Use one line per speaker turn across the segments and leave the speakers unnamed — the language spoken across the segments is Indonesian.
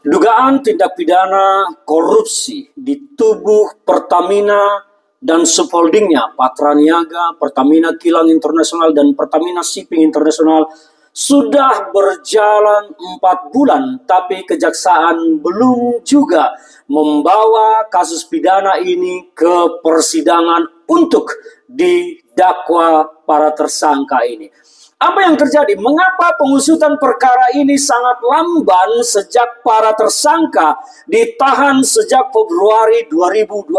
Dugaan tindak pidana korupsi di tubuh Pertamina dan subholdingnya, Patraniaga, Pertamina Kilang Internasional, dan Pertamina Shipping Internasional sudah berjalan 4 bulan, tapi kejaksaan belum juga membawa kasus pidana ini ke persidangan untuk didakwa para tersangka ini. Apa yang terjadi? Mengapa pengusutan perkara ini sangat lamban sejak para tersangka ditahan sejak Februari 2025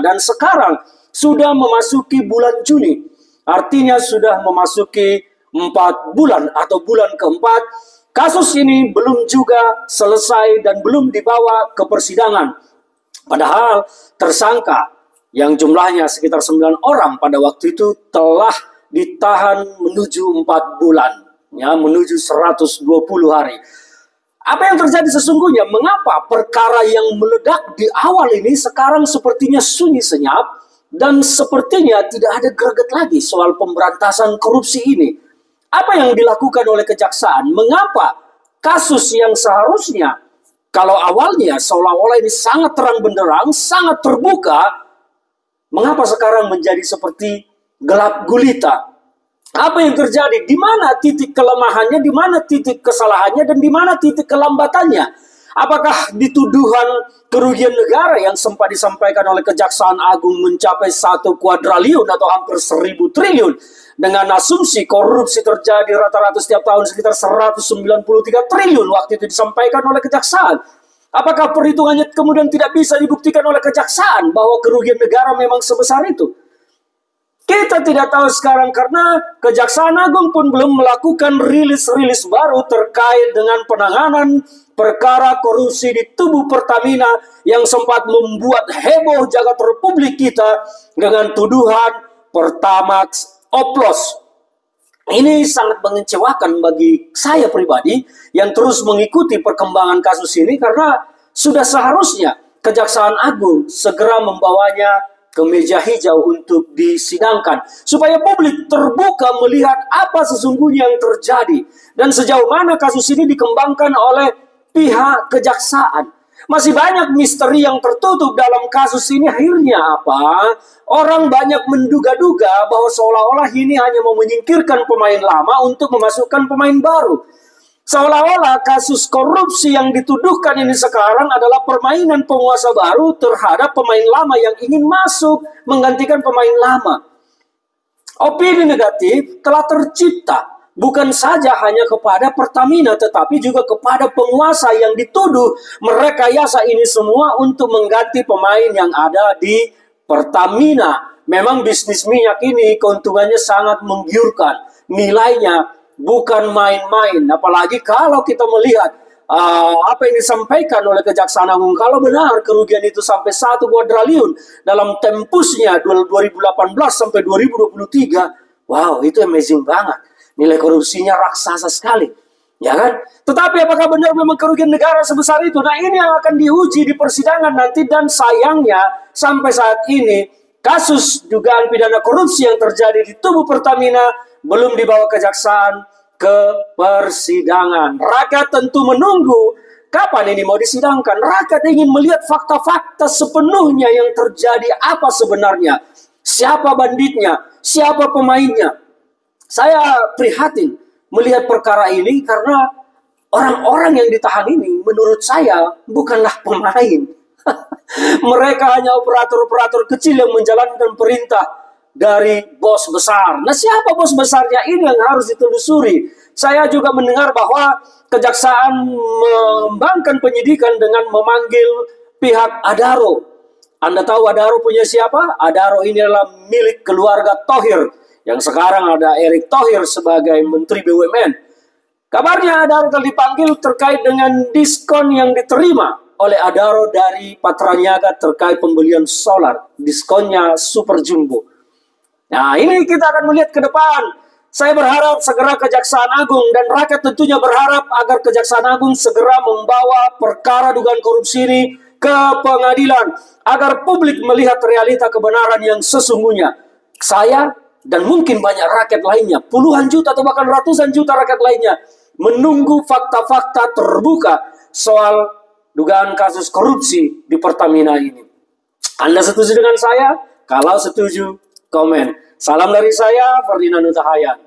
dan sekarang sudah memasuki bulan Juni. Artinya sudah memasuki 4 bulan atau bulan keempat. Kasus ini belum juga selesai dan belum dibawa ke persidangan. Padahal tersangka yang jumlahnya sekitar 9 orang pada waktu itu telah ditahan menuju 4 bulan, ya, menuju 120 hari. Apa yang terjadi sesungguhnya? Mengapa perkara yang meledak di awal ini sekarang sepertinya sunyi senyap dan sepertinya tidak ada greget lagi soal pemberantasan korupsi ini? Apa yang dilakukan oleh kejaksaan? Mengapa kasus yang seharusnya kalau awalnya seolah-olah ini sangat terang benderang, sangat terbuka, mengapa sekarang menjadi seperti gelap gulita? Apa yang terjadi? Di mana titik kelemahannya, di mana titik kesalahannya, dan di mana titik kelambatannya? Apakah di tuduhan kerugian negara yang sempat disampaikan oleh Kejaksaan Agung mencapai 1 kuadriliun atau hampir 1.000 triliun, dengan asumsi korupsi terjadi rata-rata setiap tahun sekitar 193 triliun waktu itu disampaikan oleh Kejaksaan? Apakah perhitungannya kemudian tidak bisa dibuktikan oleh Kejaksaan bahwa kerugian negara memang sebesar itu? Kita tidak tahu sekarang karena Kejaksaan Agung pun belum melakukan rilis-rilis baru terkait dengan penanganan perkara korupsi di tubuh Pertamina yang sempat membuat heboh jagat republik kita dengan tuduhan Pertamax oplos. Ini sangat mengecewakan bagi saya pribadi yang terus mengikuti perkembangan kasus ini karena sudah seharusnya Kejaksaan Agung segera membawanya ke meja hijau untuk disidangkan supaya publik terbuka melihat apa sesungguhnya yang terjadi dan sejauh mana kasus ini dikembangkan oleh pihak kejaksaan. Masih banyak misteri yang tertutup dalam kasus ini. Akhirnya apa? Orang banyak menduga-duga bahwa seolah-olah ini hanya mau menyingkirkan pemain lama untuk memasukkan pemain baru. Seolah-olah kasus korupsi yang dituduhkan ini sekarang adalah permainan penguasa baru terhadap pemain lama yang ingin masuk menggantikan pemain lama. Opini negatif telah tercipta bukan saja hanya kepada Pertamina tetapi juga kepada penguasa yang dituduh merekayasa ini semua untuk mengganti pemain yang ada di Pertamina. Memang bisnis minyak ini keuntungannya sangat menggiurkan. Nilainya bukan main-main, apalagi kalau kita melihat apa yang disampaikan oleh Kejaksaan Agung. Kalau benar kerugian itu sampai 1 kuadriliun dalam tempusnya 2018 sampai 2023, wow, itu amazing banget. Nilai korupsinya raksasa sekali, ya kan? Tetapi apakah benar memang kerugian negara sebesar itu? Nah, ini yang akan diuji di persidangan nanti, dan sayangnya sampai saat ini kasus dugaan pidana korupsi yang terjadi di tubuh Pertamina belum dibawa kejaksaan ke persidangan. Rakyat tentu menunggu kapan ini mau disidangkan. Rakyat ingin melihat fakta-fakta sepenuhnya yang terjadi, apa sebenarnya, siapa banditnya, siapa pemainnya. Saya prihatin melihat perkara ini karena orang-orang yang ditahan ini menurut saya bukanlah pemain. Mereka hanya operator-operator kecil yang menjalankan perintah dari bos besar. Nah, siapa bos besarnya ini yang harus ditelusuri. Saya juga mendengar bahwa kejaksaan mengembangkan penyidikan dengan memanggil pihak Adaro. Anda tahu Adaro punya siapa? Adaro ini adalah milik keluarga Thohir, yang sekarang ada Erick Thohir sebagai Menteri BUMN. Kabarnya Adaro telah dipanggil terkait dengan diskon yang diterima oleh Adaro dari Patraniaga terkait pembelian solar. Diskonnya super jumbo. Nah, ini kita akan melihat ke depan. Saya berharap segera Kejaksaan Agung dan rakyat tentunya berharap agar Kejaksaan Agung segera membawa perkara dugaan korupsi ini ke pengadilan agar publik melihat realita kebenaran yang sesungguhnya. Saya dan mungkin banyak rakyat lainnya, puluhan juta atau bahkan ratusan juta rakyat lainnya menunggu fakta-fakta terbuka soal dugaan kasus korupsi di Pertamina ini. Anda setuju dengan saya? Kalau setuju, komen. Salam dari saya, Ferdinand Hutahayan.